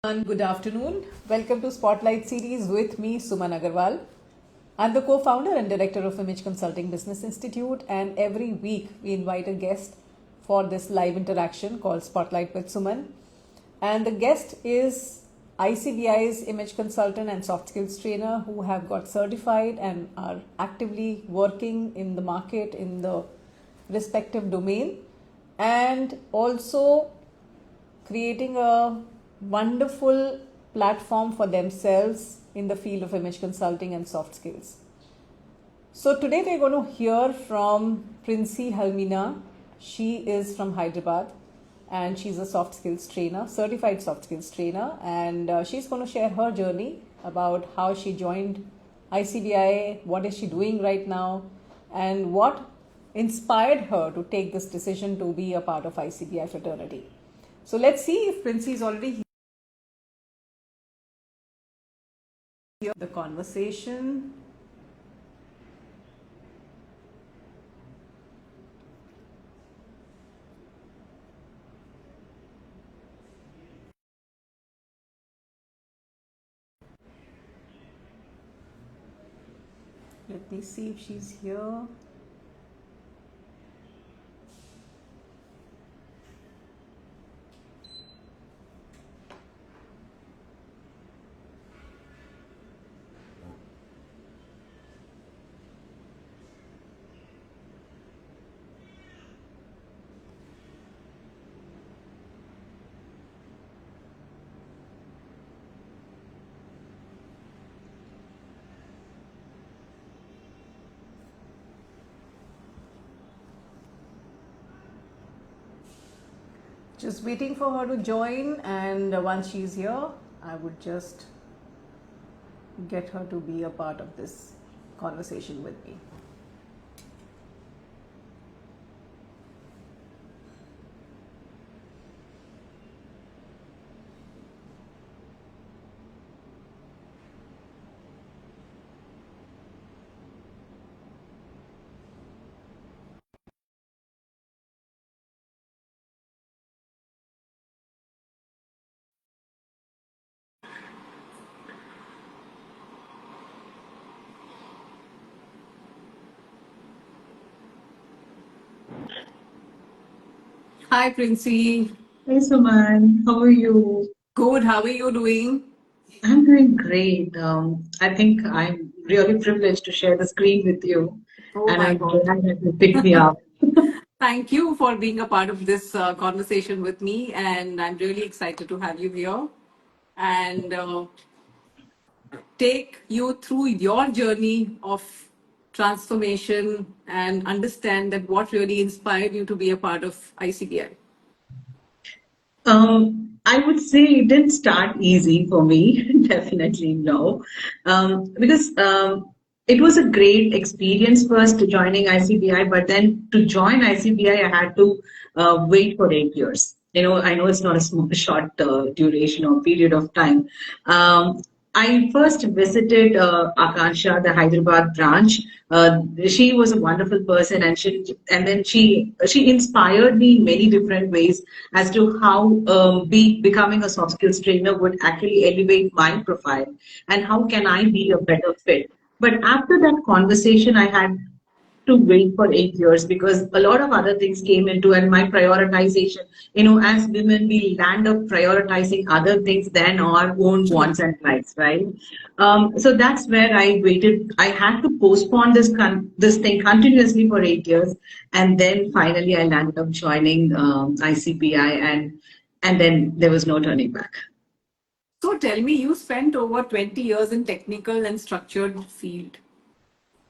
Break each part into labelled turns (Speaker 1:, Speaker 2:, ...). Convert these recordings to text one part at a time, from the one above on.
Speaker 1: And good afternoon. Welcome to Spotlight series with me, Suman Agarwal. I'm the co-founder and director of Image Consulting Business Institute, and every week we invite a guest for this live interaction called Spotlight with Suman. And the guest is ICBI's image consultant and soft skills trainer who have got certified and are actively working in the market in the respective domain, and also creating a wonderful platform for themselves in the field of image consulting and soft skills. So today we're going to hear from Princy Helmina. She is from Hyderabad and she's a soft skills trainer, certified soft skills trainer, and she's going to share her journey about how she joined ICBI, what is she doing right now, and what inspired her to take this decision to be a part of ICBI fraternity. So let's see if Princy is already here. The conversation. Let me see if she's here. Just waiting for her to join, and once she's here, I would just get her to be a part of this conversation with me. Hi, Princy.
Speaker 2: Hey Suman, how are you?
Speaker 1: Good. How are you doing?
Speaker 2: I'm doing great. I think I'm really privileged to share the screen with you,
Speaker 1: Oh
Speaker 2: and
Speaker 1: my
Speaker 2: I'm
Speaker 1: God.
Speaker 2: glad that you picked me up.
Speaker 1: Thank you for being a part of this conversation with me, and I'm really excited to have you here and take you through your journey of transformation and understand that what really inspired you to be a part of ICBI.
Speaker 2: I would say it didn't start easy for me, definitely no, because it was a great experience first to joining ICBI, but then to join ICBI, I had to wait for 8 years. I know it's not a short duration or period of time. I first visited Akansha, the Hyderabad branch. She was a wonderful person, and then she inspired me in many different ways as to how becoming a soft skills trainer would actually elevate my profile and how can I be a better fit. But after that conversation, I had to wait for 8 years because a lot of other things came into and my prioritization. As women, we land up prioritizing other things than our own wants and likes, right? So that's where I waited. I had to postpone this thing continuously for 8 years, and then finally I landed up joining ICPI, and then there was no turning back.
Speaker 1: So tell me, you spent over 20 years in technical and structured field.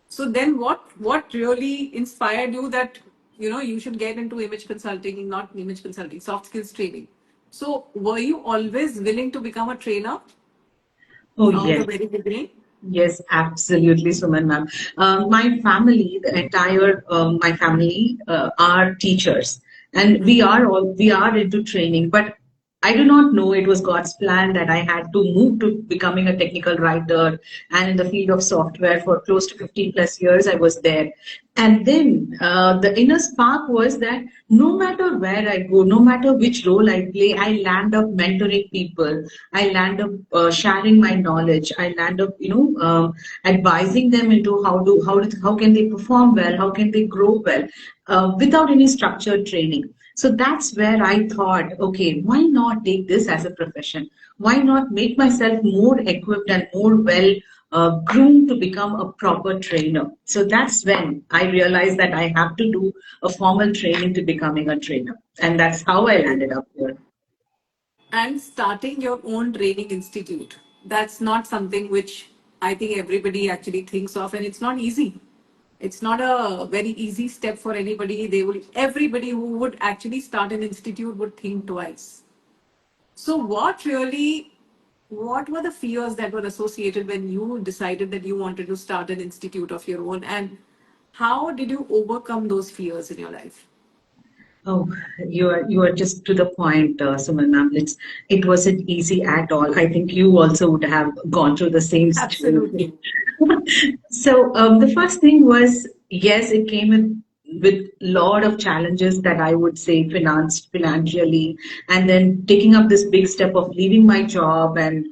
Speaker 1: So then what really inspired you that you should get into image consulting, not image consulting, soft skills training? So were you always willing to become a trainer
Speaker 2: Oh
Speaker 1: from the
Speaker 2: yes.
Speaker 1: very beginning?
Speaker 2: Yes, absolutely, Suman ma'am. My family, the entire my family are teachers, and we are into training. But I do not know it was God's plan that I had to move to becoming a technical writer and in the field of software for close to 15 plus years. I was there. And then the inner spark was that no matter where I go, no matter which role I play, I land up mentoring people. I land up sharing my knowledge. I land up, advising them into how can they perform well, how can they grow well, without any structured training. So that's where I thought, okay, why not take this as a profession? Why not make myself more equipped and more well groomed to become a proper trainer? So that's when I realized that I have to do a formal training to becoming a trainer. And that's how I landed up here.
Speaker 1: And starting your own training institute, that's not something which I think everybody actually thinks of, and it's not easy. It's not a very easy step for anybody. Everybody who would actually start an institute would think twice. So what were the fears that were associated when you decided that you wanted to start an institute of your own, and how did you overcome those fears in your life?
Speaker 2: Oh, you are just to the point, Suman ma'am. It wasn't easy at all. I think you also would have gone through the same situation.
Speaker 1: Absolutely.
Speaker 2: So the first thing was, yes, it came with lot of challenges that I would say financially, and then taking up this big step of leaving my job and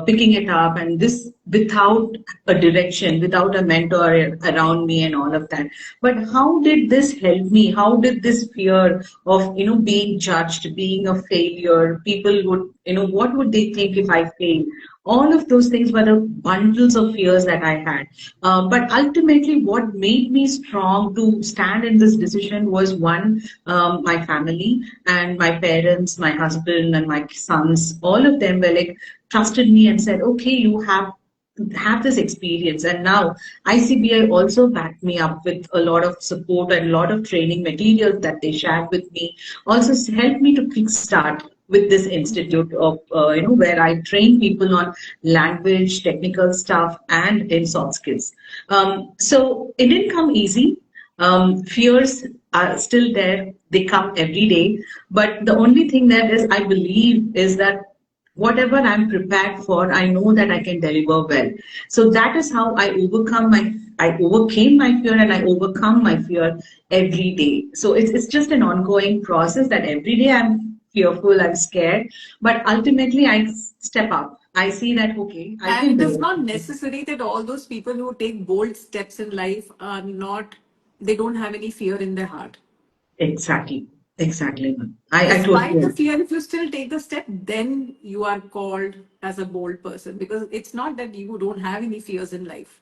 Speaker 2: picking it up, and this without a direction, without a mentor around me, and all of that. But how did this help me? How did this fear of being judged, being a failure, people would what would they think if I fail? All of those things were the bundles of fears that I had. But ultimately, what made me strong to stand in this decision was one, my family and my parents, my husband and my sons. All of them were like trusted me and said, "Okay, you have this experience." And now ICBI also backed me up with a lot of support and a lot of training materials that they shared with me. Also helped me to kickstart with this institute of where I train people on language, technical stuff, and in soft skills. So it didn't come easy. Fears are still there; they come every day. But the only thing that is, I believe, is that whatever I'm prepared for, I know that I can deliver well. So that is how I overcame my fear, and I overcome my fear every day. So it's just an ongoing process that every day I'm fearful, I'm scared, but ultimately I step up. I see that okay, I
Speaker 1: And
Speaker 2: can
Speaker 1: it
Speaker 2: do
Speaker 1: is
Speaker 2: it.
Speaker 1: not necessary that all those people who take bold steps in life are not, they don't have any fear in their heart.
Speaker 2: Exactly, exactly. I totally
Speaker 1: Despite the
Speaker 2: agree.
Speaker 1: fear, if you still take the step, then you are called as a bold person, because it's not that you don't have any fears in life.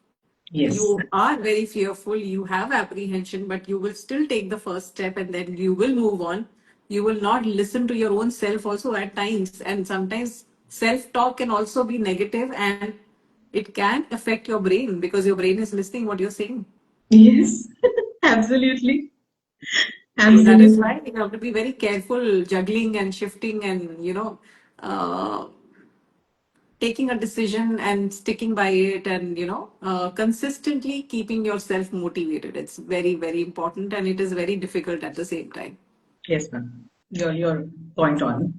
Speaker 2: Yes,
Speaker 1: You are very fearful, you have apprehension, but you will still take the first step and then you will move on. You will not listen to your own self also at times. And sometimes self talk can also be negative, and it can affect your brain because your brain is listening what you're saying.
Speaker 2: yes, absolutely,
Speaker 1: So that is
Speaker 2: absolutely.
Speaker 1: why you have to be very careful juggling and shifting and, uh, taking a decision and sticking by it, and consistently keeping yourself motivated. It's very, very important, and it is very difficult at the same time.
Speaker 2: Yes, ma'am. Your point on.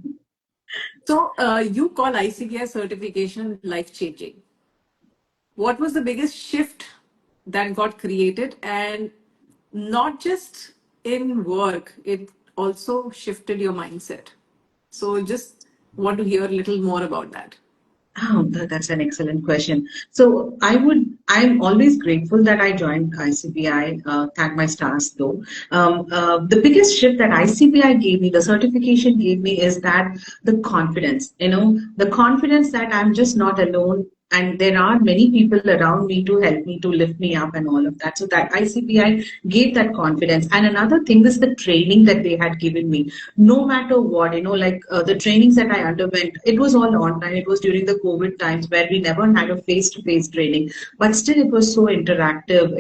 Speaker 1: So you call ICBI certification life changing. What was the biggest shift that got created, and not just in work, it also shifted your mindset? So just want to hear a little more about that.
Speaker 2: Oh, that's an excellent question. So I'm always grateful that I joined ICBI. Thank my stars though. The biggest shift that ICBI gave me, the certification gave me, is that the confidence, the confidence that I'm just not alone. And there are many people around me to help me, to lift me up, and all of that. So that ICBI gave that confidence. And another thing is the training that they had given me. No matter what, like the trainings that I underwent, it was all online. It was during the COVID times where we never had a face-to-face training, but still it was so interactive.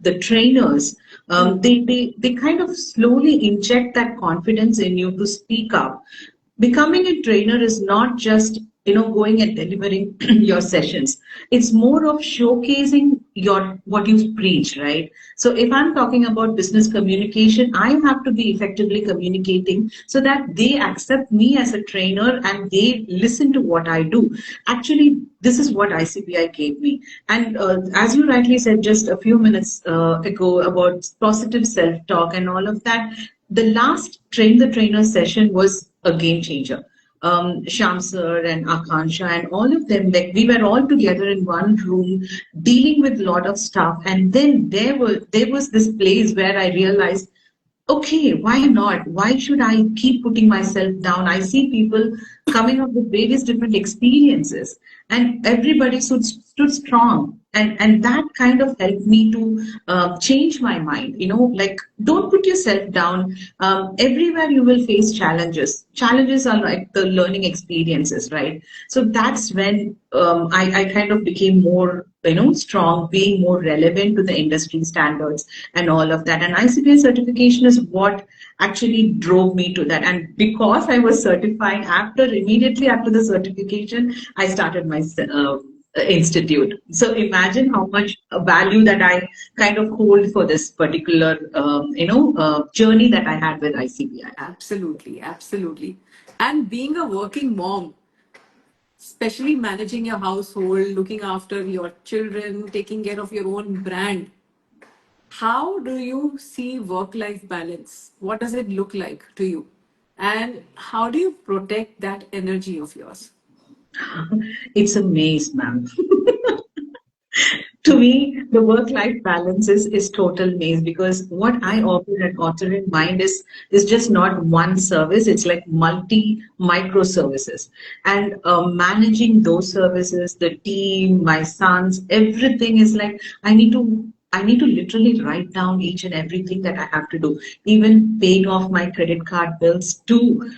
Speaker 2: The trainers, they kind of slowly inject that confidence in you to speak up. Becoming a trainer is not just going and delivering your sessions. It's more of showcasing what you preach, right? So if I'm talking about business communication, I have to be effectively communicating so that they accept me as a trainer and they listen to what I do. Actually, this is what ICBI gave me. And as you rightly said just a few minutes ago about positive self-talk and all of that, the last train the trainer session was a game changer. Sham sir and Akansha and all of them, like we were all together in one room dealing with a lot of stuff. And then there was this place where I realized, okay, why not? Why should I keep putting myself down? I see people coming up with various different experiences, and everybody stood strong. And that kind of helped me to change my mind. Like, don't put yourself down. Everywhere you will face challenges. Challenges are like the learning experiences, right? So that's when I kind of became more, strong, being more relevant to the industry standards and all of that. And ICPA certification is what actually drove me to that. And because I was certified immediately after the certification, I started my institute. So imagine how much value that I kind of hold for this particular, journey that I had with ICBI.
Speaker 1: Absolutely, absolutely. And being a working mom, especially managing your household, looking after your children, taking care of your own brand, how do you see work life balance? What does it look like to you? And how do you protect that energy of yours?
Speaker 2: It's a maze, ma'am. To me, the work-life balance is total maze, because what I offer at Author in Mind is just not one service. It's like multi microservices, and managing those services, the team, my sons, everything is like I need to literally write down each and everything that I have to do, even paying off my credit card bills to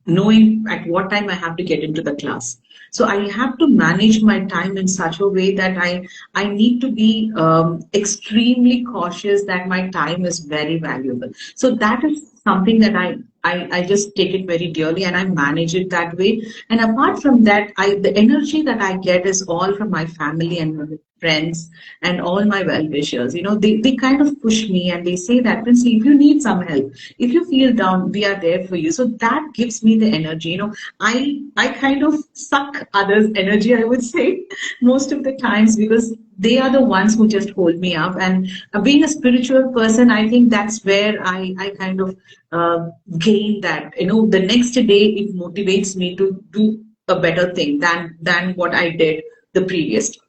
Speaker 2: knowing at what time I have to get into the class. So I have to manage my time in such a way that I need to be extremely cautious that my time is very valuable. So that is something that I just take it very dearly and I manage it that way. And apart from that, the energy that I get is all from my family and my friends and all my well wishers. They kind of push me and they say that, Princy, if you need some help, if you feel down, we are there for you. So that gives me the energy. I kind of suck others' energy, I would say, most of the times, because they are the ones who just hold me up. And being a spiritual person, I think that's where I kind of gain that. The next day it motivates me to do a better thing than what I did the previous day.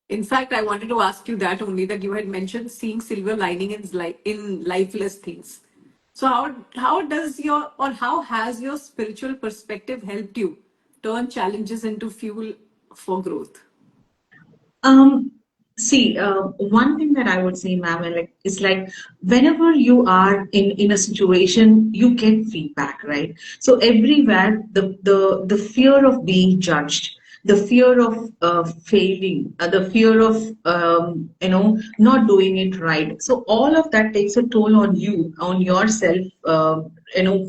Speaker 1: In fact, I wanted to ask you that only, that you had mentioned seeing silver lining in lifeless things. So how does your, or how has your spiritual perspective helped you turn challenges into fuel for growth?
Speaker 2: Um, See, one thing that I would say, ma'am, is like whenever you are in a situation, you get feedback, right? So everywhere, the fear of being judged, the fear of failing, the fear of not doing it right. So all of that takes a toll on you, on yourself,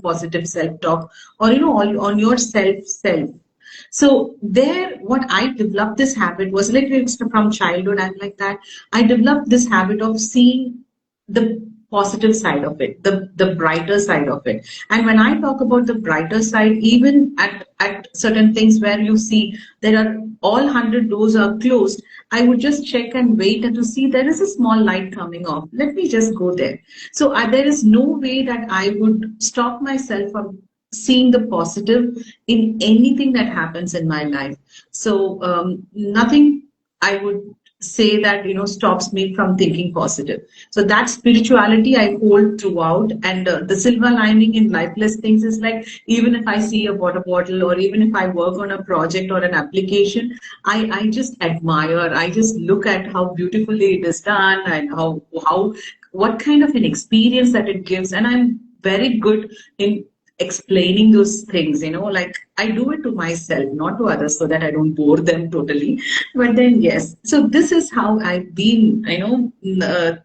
Speaker 2: positive self talk, or on your self. So there, what I developed this habit was like it's from childhood. I'm like that. I developed this habit of seeing the positive side of it, the brighter side of it. And when I talk about the brighter side, even at certain things where you see there are all 100 doors are closed, I would just check and wait and to see there is a small light coming off. Let me just go there. So there is no way that I would stop myself from seeing the positive in anything that happens in my life. So nothing I would say that stops me from thinking positive. So that spirituality I hold throughout, and the silver lining in lifeless things is like even if I see a water bottle or even if I work on a project or an application, I just admire. I just look at how beautifully it is done and how what kind of an experience that it gives, and I'm very good in explaining those things, like I do it to myself, not to others, so that I don't bore them totally. But then, yes, so this is how I've been,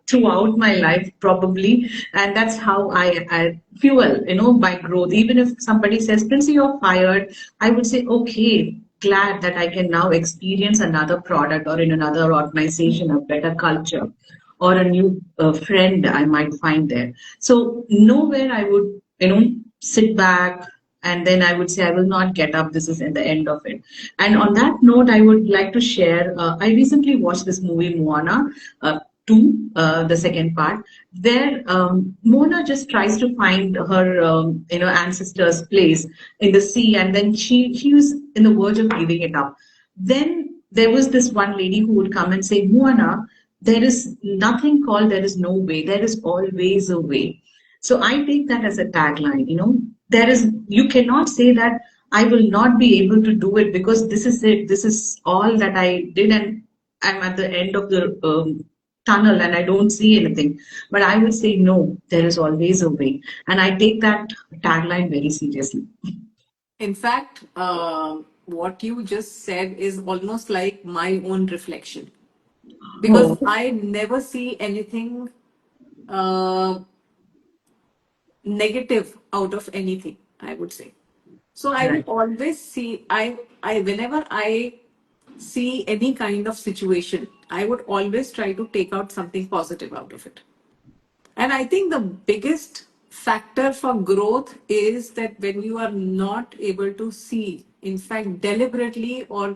Speaker 2: throughout my life, probably. And that's how I fuel, my growth. Even if somebody says, Prince, you're fired, I would say, okay. glad that I can now experience another product or in another organization, a better culture or a new friend I might find there. So nowhere I would, sit back and then I would say I will not get up. This is at the end of it. And on that note, I would like to share. I recently watched this movie Moana. 2, the second part, where Mona just tries to find her, ancestor's place in the sea, and then she was in the verge of giving it up. Then there was this one lady who would come and say, Moana, there is nothing called there is no way. There is always a way. So I take that as a tagline. There is you cannot say that I will not be able to do it because this is it. This is all that I did, and I'm at the end of the tunnel and I don't see anything. But I will say, no, there is always a way. And I take that tagline very seriously.
Speaker 1: In fact, what you just said is almost like my own reflection, because
Speaker 2: Oh,
Speaker 1: I never see anything uh, negative out of anything, I would say. So I will
Speaker 2: right.
Speaker 1: always see, whenever I see any kind of situation, I would always try to take out something positive out of it. And I think the biggest factor for growth is that when you are not able to see, in fact, deliberately or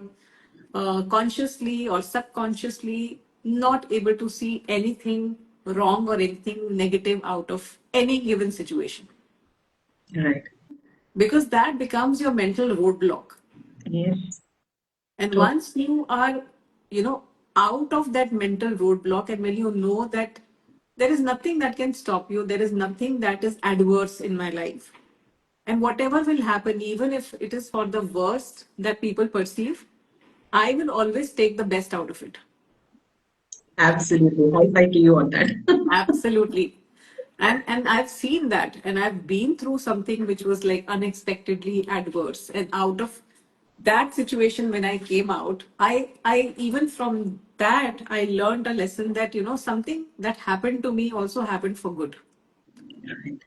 Speaker 1: consciously or subconsciously, not able to see anything wrong or anything negative out of any given situation.
Speaker 2: Right.
Speaker 1: Because that becomes your mental roadblock.
Speaker 2: Yes.
Speaker 1: And
Speaker 2: To-
Speaker 1: once you are, you know, out of that mental roadblock, and when you know that there is nothing that can stop you, there is nothing that is adverse in my life. And whatever will happen, even if it is for the worst that people perceive, I will always take the best out of it.
Speaker 2: Absolutely. High five to you on that.
Speaker 1: Absolutely. And I've seen that, and I've been through something which was like unexpectedly adverse. And out of that situation, when I came out, I even from that I learned a lesson that, something that happened to me also happened for good.
Speaker 2: Right.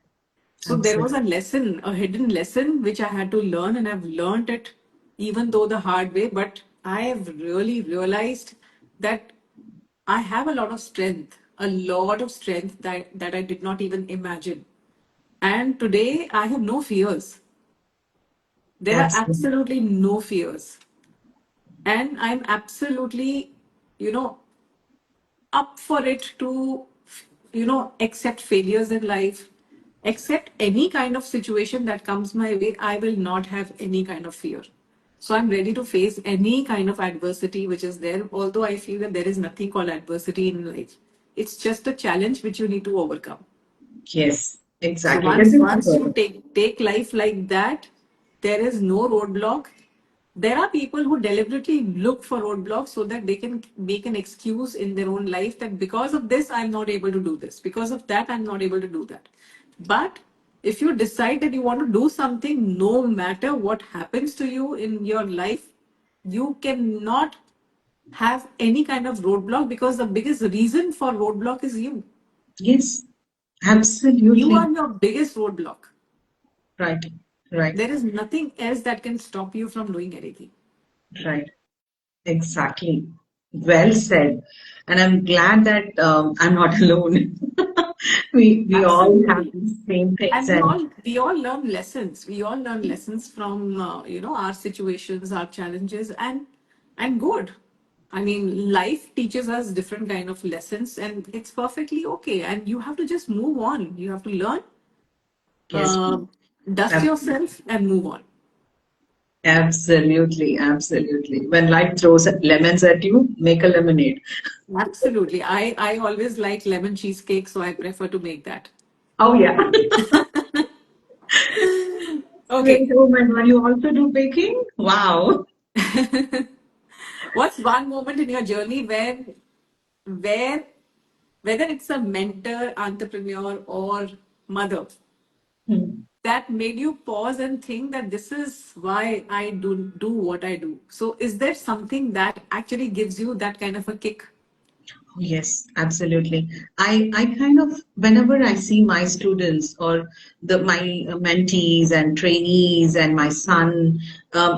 Speaker 1: So there was
Speaker 2: Absolutely.
Speaker 1: a lesson, a hidden lesson which I had to learn, and I've learned it even though the hard way. But I have really realized that I have a lot of strength that I did not even imagine. And today I have no fears. There are
Speaker 2: Absolutely.
Speaker 1: absolutely no fears. And I'm absolutely, you know, up for it to, accept failures in life, accept any kind of situation that comes my way. I will not have any kind of fear. So I'm ready to face any kind of adversity which is there, although I feel that there is nothing called adversity in life. It's just a challenge which you need to overcome.
Speaker 2: Yes.
Speaker 1: So
Speaker 2: Exactly.
Speaker 1: once you take life like that, there is no roadblock. There are people who deliberately look for roadblocks so that they can make an excuse in their own life that because of this I'm not able to do this, because of that I'm not able to do that. But if you decide that you want to do something, no matter what happens to you in your life, you cannot have any kind of roadblock, because the biggest reason for roadblock is you.
Speaker 2: Yes.
Speaker 1: You
Speaker 2: Absolutely.
Speaker 1: are your biggest roadblock.
Speaker 2: Right. Right.
Speaker 1: There is nothing else that can stop you from doing anything.
Speaker 2: Right. Exactly. Well said. And I'm glad that I'm not alone. We all have
Speaker 1: Absolutely.
Speaker 2: these same things
Speaker 1: And
Speaker 2: and
Speaker 1: we all learn lessons. We all learn lessons from our situations, our challenges, and good. I mean, life teaches us different kind of lessons, and it's perfectly okay. And you have to just move on. You have to learn,
Speaker 2: yes,
Speaker 1: uh, dust
Speaker 2: ab-
Speaker 1: yourself, and move on.
Speaker 2: absolutely, absolutely. When life throws lemons at you, make a lemonade.
Speaker 1: Absolutely. I always like lemon cheesecake, so I prefer to make that.
Speaker 2: Oh yeah.
Speaker 1: Okay.
Speaker 2: Wait, oh my God, you also do baking? Wow.
Speaker 1: What's one moment in your journey where whether it's a mentor, entrepreneur, or mother,
Speaker 2: Hmm.
Speaker 1: that made you pause and think that this is why I do what I do? So is there something that actually gives you that kind of a kick?
Speaker 2: Yes, absolutely. I kind of whenever I see my students or my mentees and trainees and my son,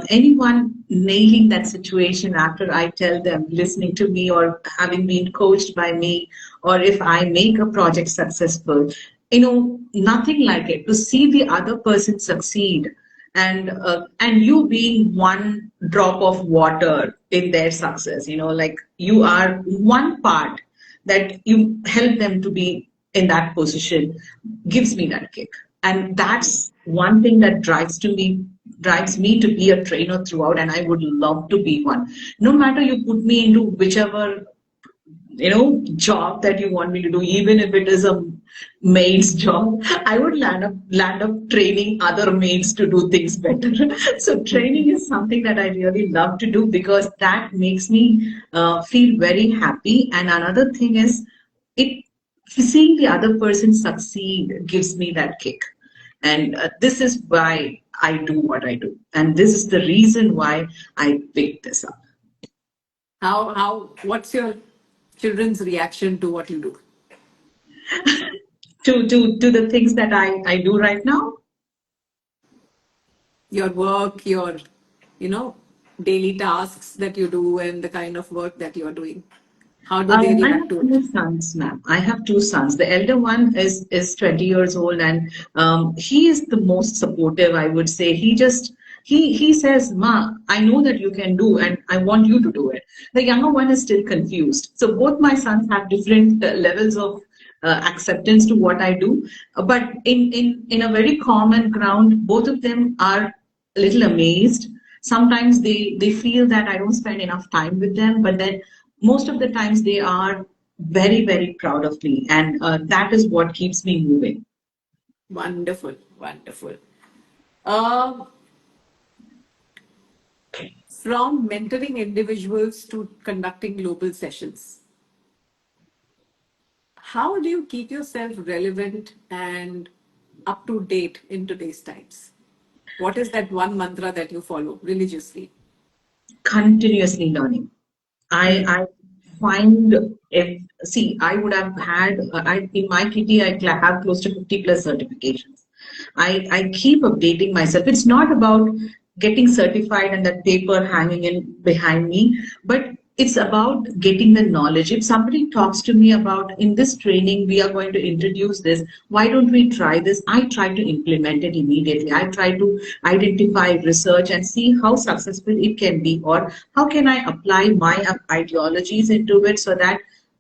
Speaker 2: anyone. nailing that situation after I tell them, listening to me or having been coached by me, or if I make a project successful, nothing like it. To see the other person succeed and you being one drop of water in their success, like you are one part that you help them to be in that position gives me that kick. And that's one thing that drives me to be a trainer throughout, and I would love to be one. No matter you put me into whichever job that you want me to do, even if it is a maid's job, I would land up training other maids to do things better. So training is something that I really love to do because that makes me feel very happy. And another thing is, it seeing the other person succeed gives me that kick. And this is why I do what I do, and this is the reason why I picked this up.
Speaker 1: What's your children's reaction to what you do?
Speaker 2: To the things that I do right now.
Speaker 1: Your work, your, you know, daily tasks that you do and the kind of work that you're doing. How do they
Speaker 2: I
Speaker 1: react
Speaker 2: have
Speaker 1: to it?
Speaker 2: two sons, ma'am. I have two sons. The elder one is 20 years old, and he is the most supportive, I would say. He says, "Ma, I know that you can do, and I want you to do it." The younger one is still confused. So both my sons have different levels of acceptance to what I do, but in a very common ground, both of them are a little amazed. Sometimes they feel that I don't spend enough time with them, but then most of the times they are very, very proud of me, and that is what keeps me moving.
Speaker 1: Wonderful, wonderful. Um, from mentoring individuals to conducting global sessions, how do you keep yourself relevant and up to date in today's times? What is that one mantra that you follow religiously?
Speaker 2: Continuously learning. I find if see I would have had I in my kitty have close to 50 plus certifications. I keep updating myself. It's not about getting certified and that paper hanging in behind me, but it's about getting the knowledge. If somebody talks to me about in this training we are going to introduce this, why don't we try this? I try to implement it immediately. I try to identify, research, and see how successful it can be, or how can I apply my ideologies into it so that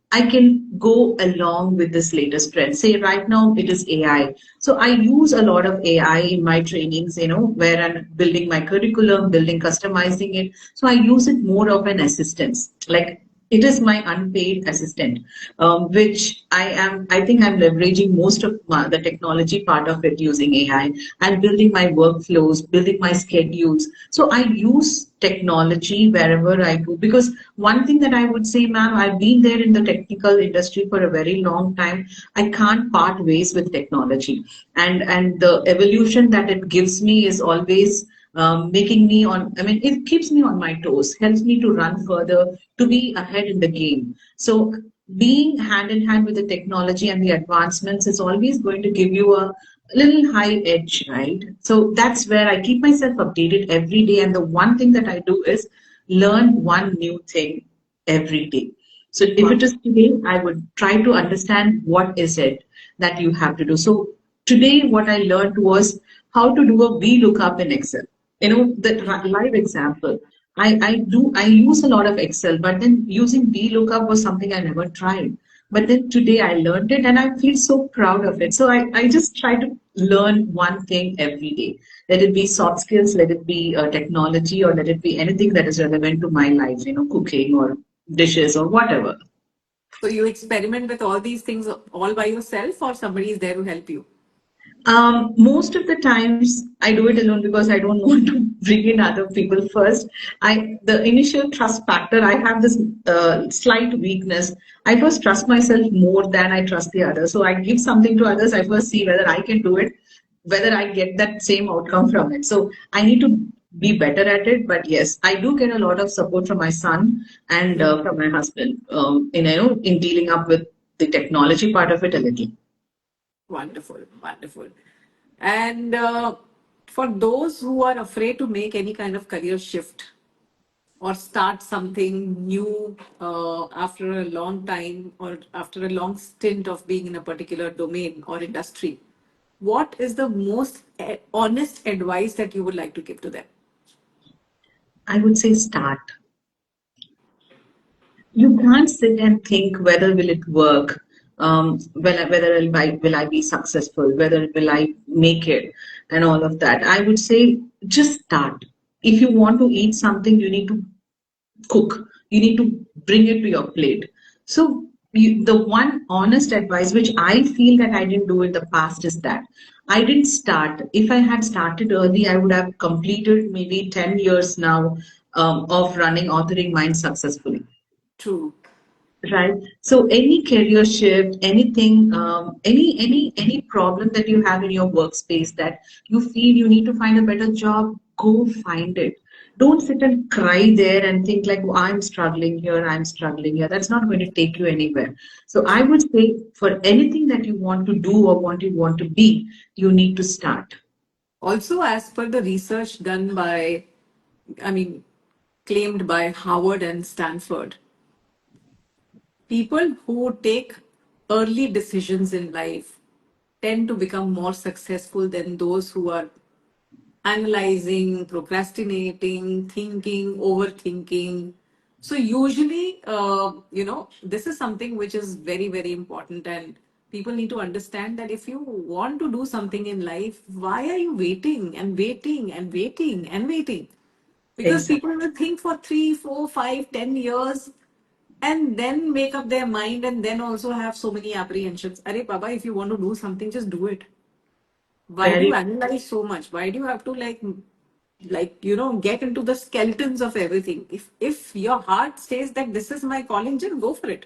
Speaker 2: I can go along with this latest trend. Say right now it is AI. So I use a lot of AI in my trainings, where I'm building my curriculum, building, customizing it. So I use it more of an assistance. Like it is my unpaid assistant, which I think I'm leveraging most of the technology part of it using AI and building my workflows, building my schedules. So I use technology wherever I go because one thing that I would say, ma'am, I've been there in the technical industry for a very long time. I can't part ways with technology, and the evolution that it gives me is always making me on. I mean, it keeps me on my toes, helps me to run further, to be ahead in the game. So being hand in hand with the technology and the advancements is always going to give you a little high edge, right? So that's where I keep myself updated every day. And the one thing that I do is learn one new thing every day. So if it is today, I would try to understand what is it that you have to do. So today, what I learned was how to do a VLOOKUP in Excel. The live example. I use a lot of Excel, but then using VLOOKUP was something I never tried. But then today I learned it and I feel so proud of it. So I just try to learn one thing every day. Let it be soft skills, let it be technology, or let it be anything that is relevant to my life, cooking or dishes or whatever.
Speaker 1: So you experiment with all these things all by yourself, or somebody is there to help you?
Speaker 2: Most of the times I do it alone because I don't want to bring in other people first. The initial trust factor, I have this slight weakness. I first trust myself more than I trust the others. So I give something to others. I first see whether I can do it, whether I get that same outcome from it. So I need to be better at it. But yes, I do get a lot of support from my son and from my husband in dealing up with the technology part of it a little.
Speaker 1: Wonderful, wonderful. And for those who are afraid to make any kind of career shift, or start something new after a long time or after a long stint of being in a particular domain or industry, what is the most honest advice that you would like to give to them?
Speaker 2: I would say start. You can't sit and think whether will it work, whether will I be successful, whether will I make it, and all of that. I would say just start. If you want to eat something, you need to cook. You need to bring it to your plate. So the one honest advice which I feel that I didn't do in the past is that I didn't start. If I had started early, I would have completed maybe 10 years now of running Authoring Mind successfully.
Speaker 1: True.
Speaker 2: Right. So any career shift, anything, any problem that you have in your workspace that you feel you need to find a better job, go find it. Don't sit and cry there and think like, oh, I'm struggling here, I'm struggling here. That's not going to take you anywhere. So I would say for anything that you want to do or what you want to be, you need to start.
Speaker 1: Also, as per the research done by, I mean, claimed by Harvard and Stanford, people who take early decisions in life tend to become more successful than those who are analyzing, procrastinating, thinking, overthinking. So usually, this is something which is very, very important, and people need to understand that if you want to do something in life, why are you waiting and waiting and waiting and waiting? Because
Speaker 2: Exactly.
Speaker 1: people will think for 3, 4, 5, 10 years and then make up their mind and then also have so many apprehensions. Arey Baba, if you want to do something, just do it. Why do you
Speaker 2: Very
Speaker 1: analyze so much? Why do you have to get into the skeletons of everything? If your heart says that this is my calling, just go for it.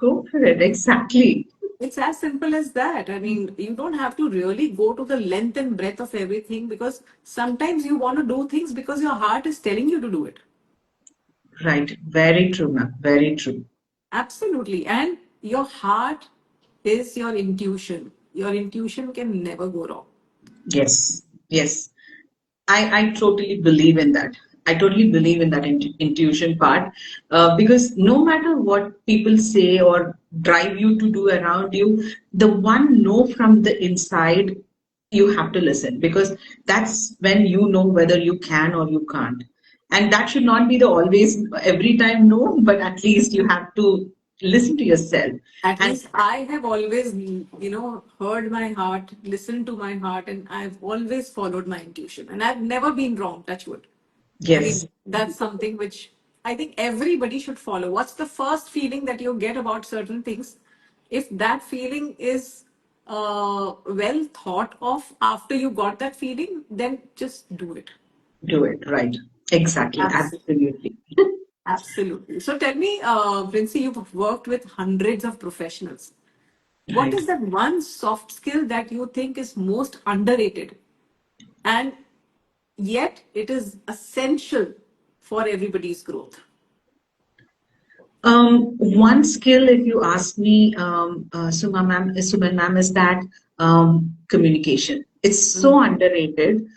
Speaker 2: go for it. Exactly.
Speaker 1: It's as simple as that. I mean, you don't have to really go to the length and breadth of everything, because sometimes you want to do things because your heart is telling you to do it.
Speaker 2: Right. Very true, ma'am. Very true.
Speaker 1: Absolutely. And your heart is your intuition. Your intuition can never go wrong.
Speaker 2: Yes. Yes. I totally believe in that. I totally believe in that intuition part because no matter what people say or drive you to do around you, the one no from the inside, you have to listen because that's when you know whether you can or you can't. And that should not be the always every time no, but at least you have to listen to yourself.
Speaker 1: At
Speaker 2: And
Speaker 1: least I have always, heard my heart, listened to my heart, and I've always followed my intuition. And I've never been wrong, touch wood. I
Speaker 2: yes,
Speaker 1: mean, that's something which I think everybody should follow. What's the first feeling that you get about certain things? If that feeling is well thought of after you got that feeling, then just do it.
Speaker 2: do it right. Exactly.
Speaker 1: Absolutely.
Speaker 2: Absolutely.
Speaker 1: Absolutely. So tell me, Princy, you've worked with hundreds of professionals. What
Speaker 2: Right.
Speaker 1: is that one soft skill that you think is most underrated and yet it is essential for everybody's growth?
Speaker 2: One skill, if you ask me, Suman ma'am, is that communication. It's so
Speaker 1: Mm.
Speaker 2: underrated.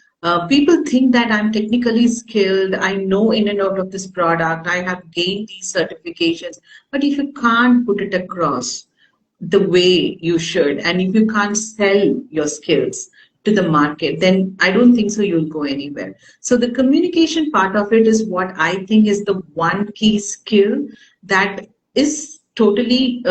Speaker 2: People think that I'm technically skilled. I know in and out of this product. I have gained these certifications. But if you can't put it across the way you should, and if you can't sell your skills to the market, then I don't think so you'll go anywhere. So the communication part of it is what I think is the one key skill that is totally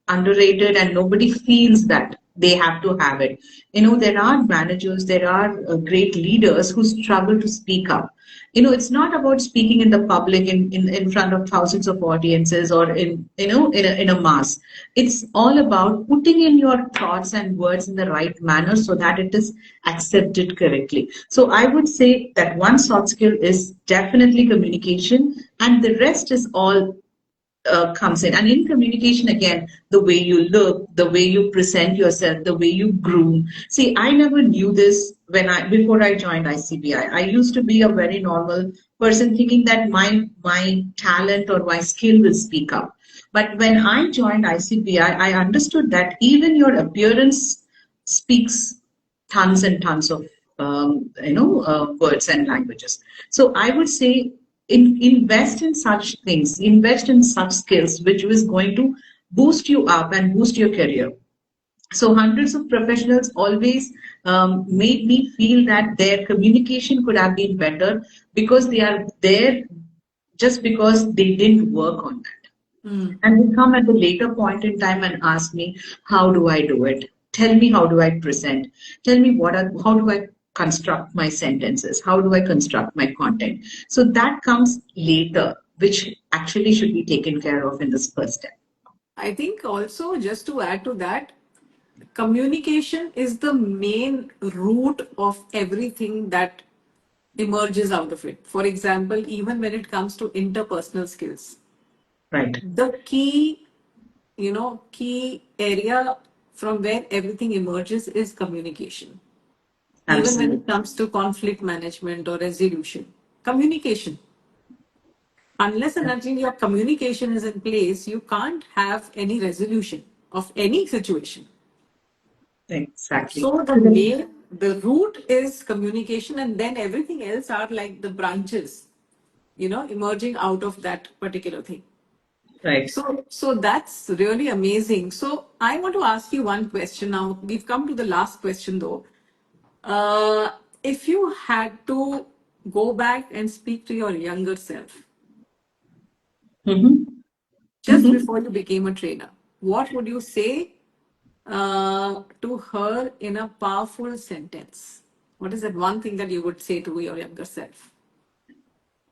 Speaker 2: underrated and nobody feels that they have to have it. You know, there are managers, there are great leaders who struggle to speak up. You know, it's not about speaking in the public in front of thousands of audiences or in a mass. It's all about putting in your thoughts and words in the right manner so that it is accepted correctly. So I would say that one soft skill is definitely communication, and the rest is all comes in. And in communication, again, the way you look, the way you present yourself, the way you groom. See, I never knew this before I joined ICBI. I used to be a very normal person, thinking that my talent or my skill will speak up. But when I joined ICBI, I understood that even your appearance speaks tons and tons of words and languages. So I would say invest in such things, invest in such skills which is going to boost you up and boost your career. So hundreds of professionals always made me feel that their communication could have been better because they are there just because they didn't work on that. And they come at the later point in time and ask me, how do I do it? Tell me, how do I present? Tell me how do I construct my sentences? How do I construct my content? So that comes later, which actually should be taken care of in this first step.
Speaker 1: I think also, just to add to that, communication is the main root of everything that emerges out of it. For example, even when it comes to interpersonal skills,
Speaker 2: Right.
Speaker 1: the key area from where everything emerges is communication. Even when it
Speaker 2: Absolutely.
Speaker 1: comes to conflict management or resolution, communication. Unless and until your communication is in place, you can't have any resolution of any situation.
Speaker 2: Exactly.
Speaker 1: So the root is communication, and then everything else are like the branches, emerging out of that particular thing.
Speaker 2: Right.
Speaker 1: So that's really amazing. So I want to ask you one question now. We've come to the last question though. Uh, if you had to go back and speak to your younger self
Speaker 2: Mm-hmm.
Speaker 1: just before you became a trainer, what would you say to her in a powerful sentence? What is that one thing that you would say to your younger self?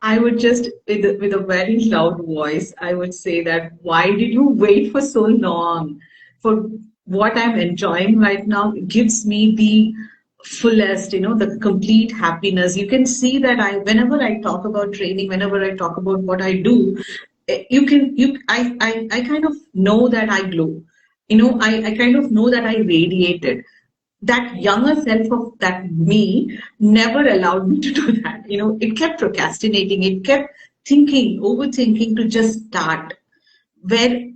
Speaker 2: I would just, with a very loud voice, I would say that why did you wait for so long? For what I'm enjoying right now, it gives me the fullest, the complete happiness. You can see that whenever I talk about training, whenever I talk about what I do, I kind of know that I glow. I kind of know that I radiated. That younger self of that me never allowed me to do that. It kept procrastinating, it kept thinking, overthinking to just start. Where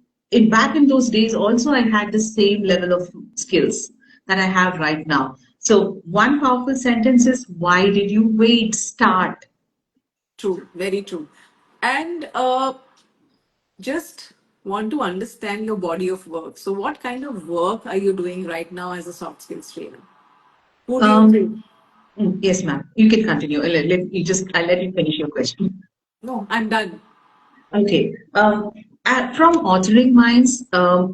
Speaker 2: back in those days, also I had the same level of skills that I have right now. So one powerful sentence is, why did you wait? Start.
Speaker 1: True, very true. And just want to understand your body of work. So, what kind of work are you doing right now as a soft skills trainer? Who do you
Speaker 2: Um,
Speaker 1: train?
Speaker 2: yes, ma'am. You can continue. I'll let you finish your question.
Speaker 1: No, I'm done.
Speaker 2: Okay. From authoring minds,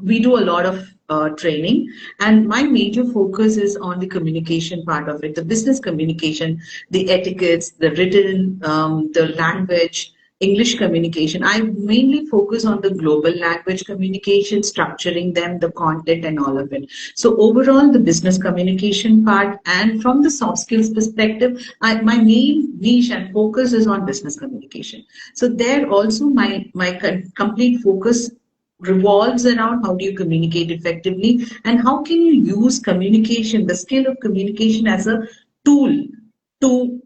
Speaker 2: we do a lot of training, and my major focus is on the communication part of it, the business communication, the etiquettes, the written, the language, English communication. I mainly focus on the global language communication, structuring them, the content, and all of it. So overall, the business communication part, and from the soft skills perspective, my main niche and focus is on business communication. So there also my complete focus revolves around how do you communicate effectively and how can you use communication, the skill of communication as a tool to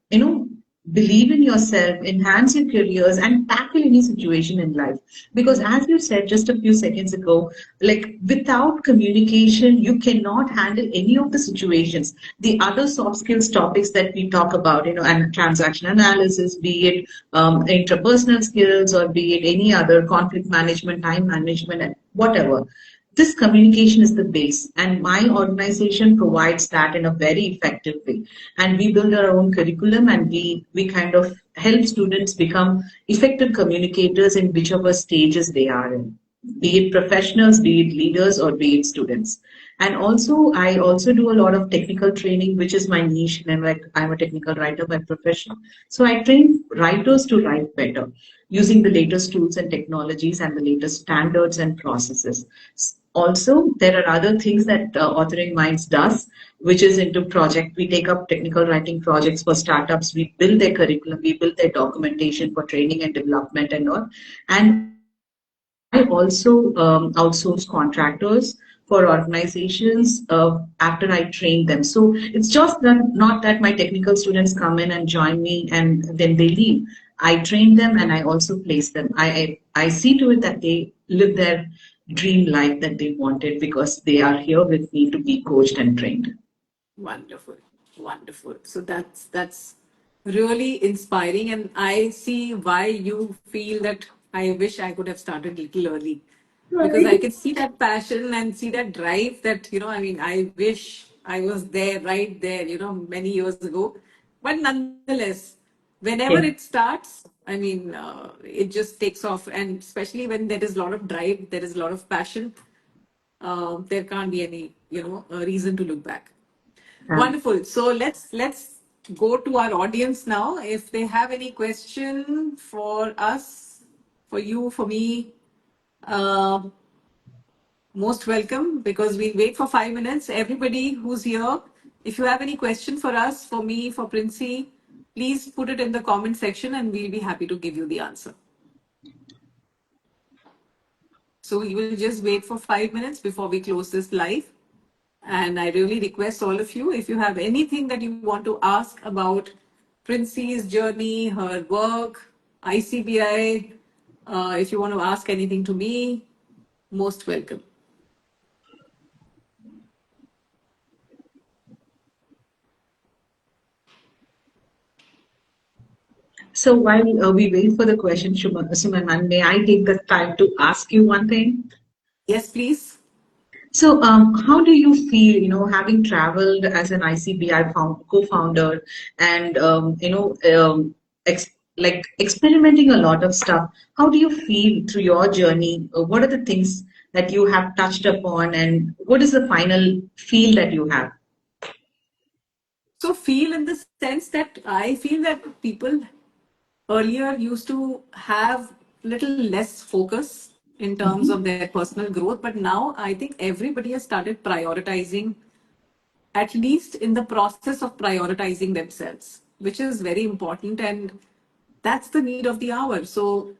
Speaker 2: believe in yourself, enhance your careers, and tackle any situation in life. Because as you said just a few seconds ago, like without communication, you cannot handle any of the situations. The other soft skills topics that we talk about, and transaction analysis, be it interpersonal skills or be it any other conflict management, time management, and whatever. This communication is the base, and my organization provides that in a very effective way. And we build our own curriculum, and we kind of help students become effective communicators in whichever stages they are in, be it professionals, be it leaders, or be it students. And also, I also do a lot of technical training, which is my niche, and I'm a technical writer by profession. So I train writers to write better using the latest tools and technologies and the latest standards and processes. Also, there are other things that Authoring Minds does, which is into project. We take up technical writing projects for startups. We build their curriculum. We build their documentation for training and development and all. And I also outsource contractors for organizations after I train them. So it's just that not that my technical students come in and join me and then they leave. I train them and I also place them. I see to it that they live their dream life that they wanted because they are here with me to be coached and trained.
Speaker 1: Wonderful, wonderful. So that's really inspiring, and I see why you feel that I wish I could have started little early, because I
Speaker 2: Right.
Speaker 1: can see that passion and see that drive that, I mean, I wish I was there, right there, many years ago. But nonetheless, whenever it
Speaker 2: Yes.
Speaker 1: starts, I mean, it just takes off, and especially when there is a lot of drive, there is a lot of passion, there can't be any, reason to look back. Wonderful. So let's go to our audience now. If they have any question for us, for you, for me, uh, most welcome, because we'll wait for 5 minutes. Everybody who's here, if you have any question for us, for me, for Princy, please put it in the comment section and we'll be happy to give you the answer. So we will just wait for 5 minutes before we close this live. And I really request all of you, if you have anything that you want to ask about Princy's journey, her work, ICBI, if you want to ask anything to me, most welcome.
Speaker 2: So while we wait for the question, Suman, ma'am, may I take the time to ask you one thing?
Speaker 1: Yes, please.
Speaker 2: So, how do you feel, having traveled as an ICBI co-founder and, like experimenting a lot of stuff? How do you feel through your journey? What are the things that you have touched upon, and what is the final feel that you have?
Speaker 1: So, feel in the sense that I feel that people earlier used to have little less focus in terms
Speaker 2: Mhm.
Speaker 1: of their personal growth, but now I think everybody has started prioritizing, at least in the process of prioritizing themselves, which is very important. And that's the need of the hour. So,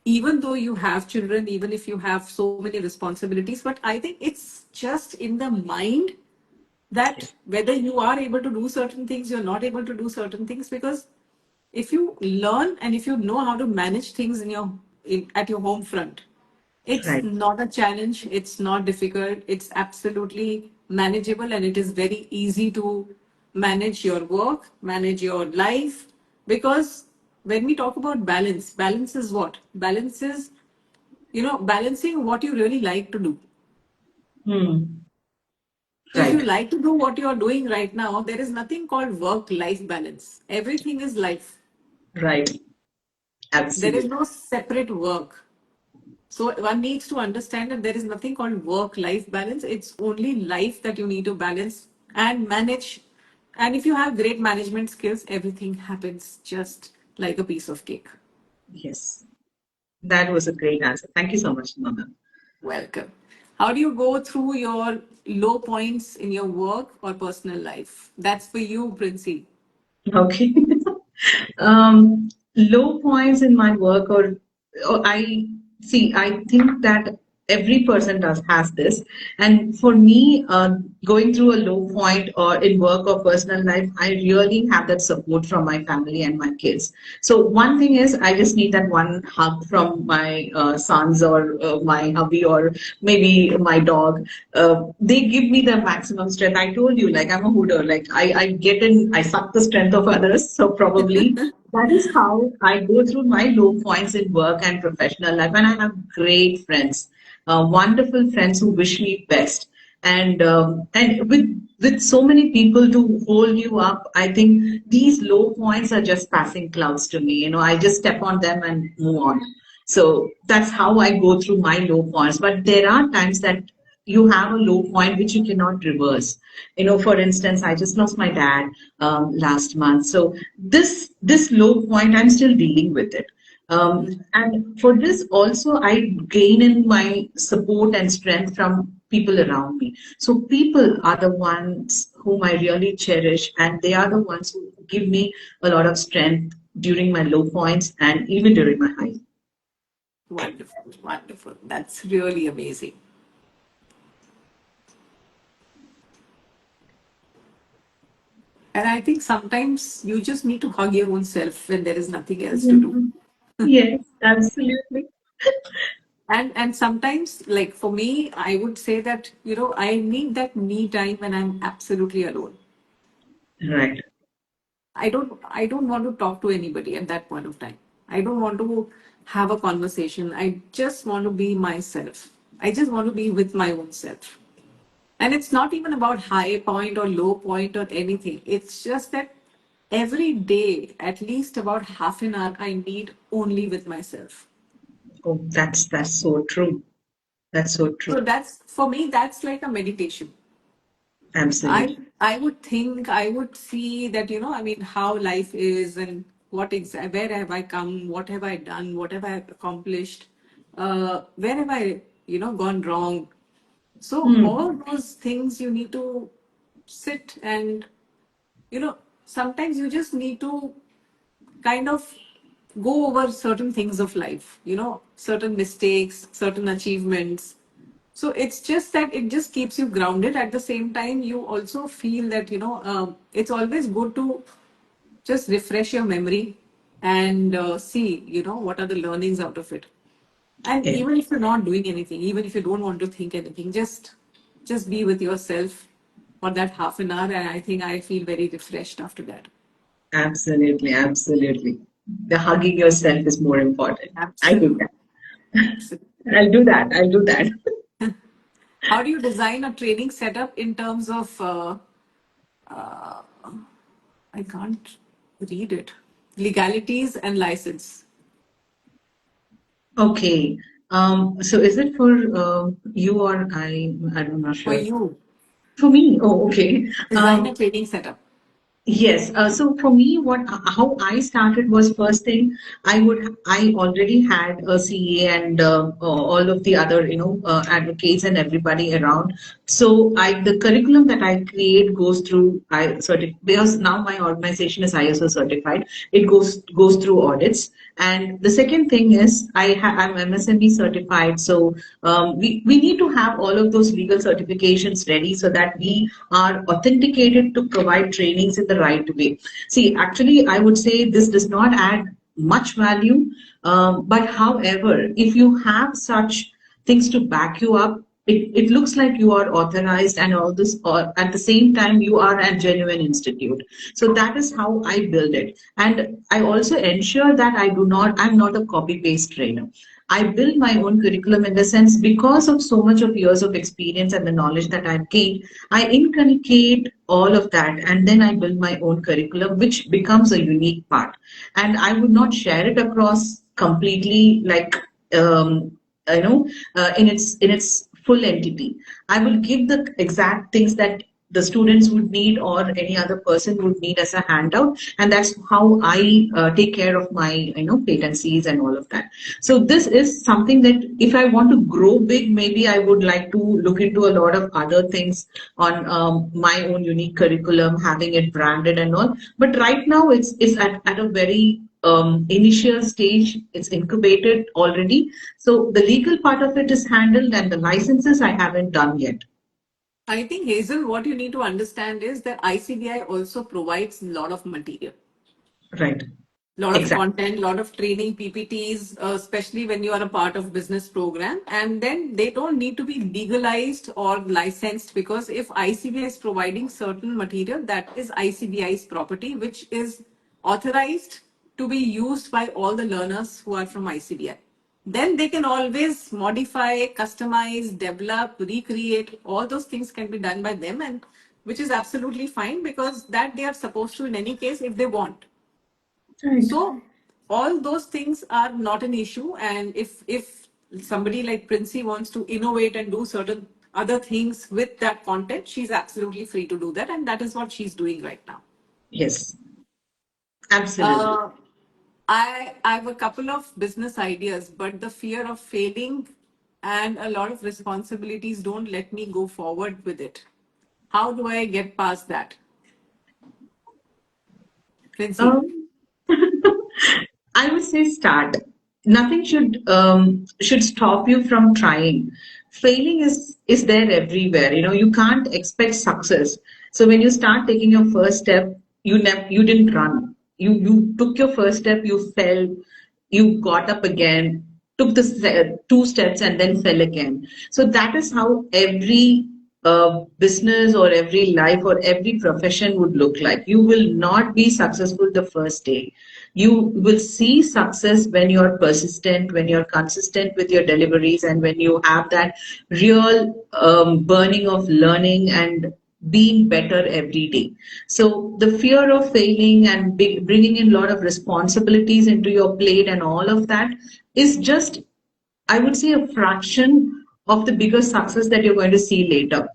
Speaker 1: even though you have children, even if you have so many responsibilities, but I think it's just in the mind that whether you are able to do certain things, you're not able to do certain things, because if you learn and if you know how to manage things at your home front, it's
Speaker 2: Right.
Speaker 1: not a challenge, it's not difficult, it's absolutely manageable, and it is very easy to manage your work, manage your life. Because when we talk about balance, balance is what? Balance is, balancing what you really like to do.
Speaker 2: Hmm.
Speaker 1: So if you
Speaker 2: Right.
Speaker 1: like to do what you are doing right now, there is nothing called work-life balance. Everything is life.
Speaker 2: Right.
Speaker 1: There is
Speaker 2: Absolutely.
Speaker 1: no separate work. So one needs to understand that there is nothing called work-life balance. It's only life that you need to balance and manage. And if you have great management skills, everything happens just like a piece of cake.
Speaker 2: Yes. That was a great answer. Thank you so much, Mama.
Speaker 1: Welcome. How do you go through your low points in your work or personal life? That's for you, Princey.
Speaker 2: Okay. Low points in my work, or I see, I think that every person does has this. And for me, going through a low point or in work or personal life, I really have that support from my family and my kids. So one thing is, I just need that one hug from my sons or my hubby or maybe my dog. They give me the maximum strength. I told you, like I'm a hooder. Like I get in, I suck the strength of others. So probably that is how I go through my low points in work and professional life. And I have great friends, wonderful friends who wish me best. And with so many people to hold you up, I think these low points are just passing clouds to me. I just step on them and move on. So that's how I go through my low points. But there are times that you have a low point which you cannot reverse. For instance, I just lost my dad last month. So this low point, I'm still dealing with it. And for this also, I gain in my support and strength from people around me. So people are the ones whom I really cherish, and they are the ones who give me a lot of strength during my low points and even during my high.
Speaker 1: Wonderful, wonderful. That's really amazing. And I think sometimes you just need to hug your own self when there is nothing else to do.
Speaker 2: Mhm. Yes, absolutely.
Speaker 1: And sometimes, like for me, I would say that, I need that me time when I'm absolutely alone.
Speaker 2: Right.
Speaker 1: I don't want to talk to anybody at that point of time. I don't want to have a conversation. I just want to be myself. I just want to be with my own self. And it's not even about high point or low point or anything. It's just that every day, at least about half an hour, I need only with myself.
Speaker 2: Oh, that's so true. That's so
Speaker 1: So
Speaker 2: true.
Speaker 1: that's for me, that's like a meditation. I
Speaker 2: Absolutely.
Speaker 1: I would think, I would see that, I mean, how life is and where have I come, what have I done, what have I accomplished, where have I, gone wrong. So all
Speaker 2: Hmm.
Speaker 1: those things you need to sit and, sometimes you just need to kind of go over certain things of life, certain mistakes, certain achievements. So it's just that it just keeps you grounded. At the same time, you also feel that, it's always good to just refresh your memory and see, what are the learnings out of it. And
Speaker 2: Yeah,
Speaker 1: even if you're not doing anything, even if you don't want to think anything, just be with yourself for that half an hour. And I think I feel very refreshed after that.
Speaker 2: absolutely, absolutely. The hugging yourself is more important. I do
Speaker 1: Absolutely.
Speaker 2: that.
Speaker 1: Absolutely.
Speaker 2: I'll do that. I'll do that.
Speaker 1: How do you design a training setup in terms of, I can't read it, legalities and license
Speaker 2: Okay. So is it for you or I? I'm not
Speaker 1: for
Speaker 2: sure.
Speaker 1: you?
Speaker 2: For me. Oh, okay.
Speaker 1: Design a training setup.
Speaker 2: Yes. So for me, how I started was first thing I already had a CA and all of the other advocates and everybody around. So the curriculum that I create goes through because now my organization is ISO certified. It goes through audits. And the second thing is I'm MSME certified. So we need to have all of those legal certifications ready so that we are authenticated to provide trainings in the right way. See, actually, I would say this does not add much value, but however, if you have such things to back you up, it looks like you are authorized and all this, or at the same time, you are a genuine institute. So that is how I build it. And I also ensure that I'm not a copy paste trainer. I build my own curriculum in the sense because of so much of years of experience and the knowledge that I've gained, I inculcate all of that and then I build my own curriculum, which becomes a unique part. And I would not share it across completely like you know in its full entity. I will give the exact things that the students would need or any other person would need as a handout, and that's how I take care of my patencies and all of that. So this is something that if I want to grow big, maybe I would like to look into a lot of other things on my own unique curriculum, having it branded and all. But right now it's at a very initial stage. It's incubated already. So the legal part of it is handled, and the licenses I haven't done yet.
Speaker 1: I think, Hazel, what you need to understand is that ICBI also provides a lot of material,
Speaker 2: Right.
Speaker 1: lot of
Speaker 2: Exactly.
Speaker 1: content, lot of training, PPTs, especially when you are a part of business program. And then they don't need to be legalized or licensed, because if ICBI is providing certain material, that is ICBI's property, which is authorized to be used by all the learners who are from ICBI. Then they can always modify, customize, develop, recreate. All those things can be done by them, and which is absolutely fine, because that they are supposed to in any case if they want.
Speaker 2: Right.
Speaker 1: So all those things are not an issue. And if somebody like Princy wants to innovate and do certain other things with that content, she's absolutely free to do that, and that is what she's doing right now.
Speaker 2: Yes. Absolutely.
Speaker 1: Uh, I have a couple of business ideas, but the fear of failing and a lot of responsibilities don't let me go forward with it. How do I get past that, Princy?
Speaker 2: Um, I would say start. Nothing should stop you from trying. Failing is there everywhere. You can't expect success. So when you start taking your first step, you didn't run. You took your first step, you fell, you got up again, took the two steps and then fell again. So that is how every business or every life or every profession would look like. You will not be successful the first day. You will see success when you're persistent, when you're consistent with your deliveries, and when you have that real burning of learning and being better every day. So the fear of failing and bringing in a lot of responsibilities into your plate and all of that is just, I would say, a fraction of the bigger success that you're going to see later.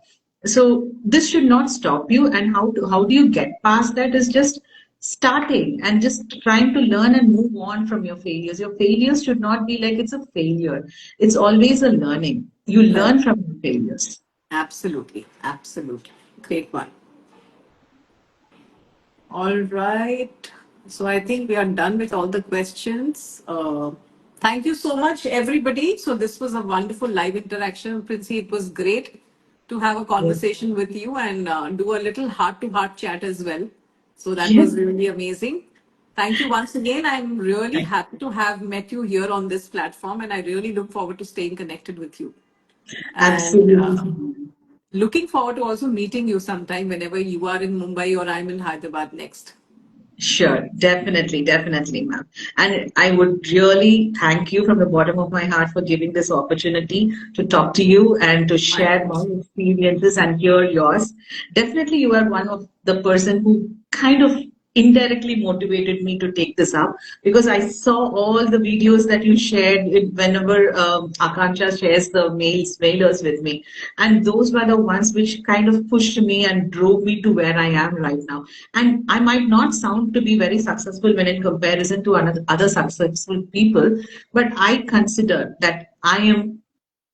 Speaker 2: So this should not stop you. And how do you get past that is just starting and just trying to learn and move on from your failures. Your failures should not be like it's a failure. It's always a learning. You
Speaker 1: Correct.
Speaker 2: learn from your failures.
Speaker 1: Absolutely. Absolutely. Great one. All right. So I think we are done with all the questions. Thank you so much, everybody. So this was a wonderful live interaction. Princy, it was great to have a
Speaker 2: Yes.
Speaker 1: conversation with you and do a little heart-to-heart chat as well. So that
Speaker 2: Yes.
Speaker 1: was really amazing. Thank you once again. I'm really happy to have met you here on this platform, and I really look forward to staying connected with you. And
Speaker 2: Absolutely.
Speaker 1: looking forward to also meeting you sometime whenever you are in Mumbai or I'm in Hyderabad next.
Speaker 2: Sure, definitely, definitely, ma'am. And I would really thank you from the bottom of my heart for giving this opportunity to talk to you and to
Speaker 1: My
Speaker 2: share my
Speaker 1: pleasure.
Speaker 2: experiences and hear yours. Definitely, you are one of the person who kind of indirectly motivated me to take this up because I saw all the videos that you shared whenever Akansha shares the mailers with me, and those were the ones which kind of pushed me and drove me to where I am right now. And I might not sound to be very successful when in comparison to other successful people, but I consider that I am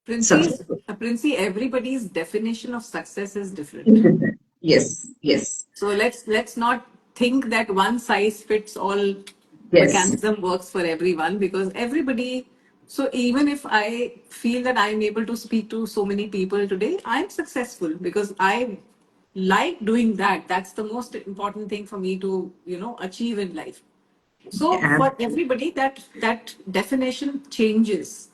Speaker 2: successful.
Speaker 1: Princey, everybody's definition of success is different.
Speaker 2: Yes, yes,
Speaker 1: So let's not think that one size fits all
Speaker 2: yes,
Speaker 1: mechanism works for everyone because everybody. So even if I feel that I'm able to speak to so many people today, I'm successful because I like doing that. That's the most important thing for me to achieve in life. So for
Speaker 2: absolutely.
Speaker 1: everybody, that definition changes.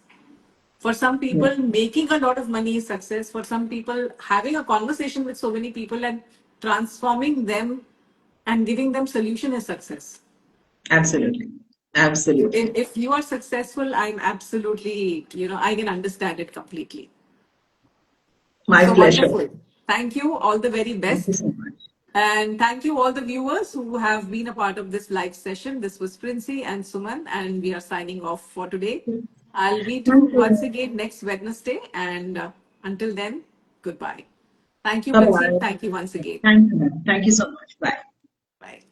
Speaker 1: For some
Speaker 2: Yes,
Speaker 1: people, making a lot of money is success. For some people, having a conversation with so many people and transforming them and giving them solution is success.
Speaker 2: absolutely,
Speaker 1: So
Speaker 2: absolutely.
Speaker 1: if you are successful, I'm absolutely, I can understand it completely.
Speaker 2: My
Speaker 1: So
Speaker 2: pleasure.
Speaker 1: wonderful. Thank you. All the very
Speaker 2: Thank you
Speaker 1: best.
Speaker 2: so much.
Speaker 1: And thank you all the viewers who have been a part of this live session. This was Princy and Suman, and we are signing off for today. I'll meet you
Speaker 2: Thank
Speaker 1: once
Speaker 2: you.
Speaker 1: again next Wednesday. And until then, goodbye. Thank you,
Speaker 2: Bye
Speaker 1: Princy.
Speaker 2: bye.
Speaker 1: Thank you once again.
Speaker 2: Thank you, ma'am. Thank you so much. Bye.
Speaker 1: Bye.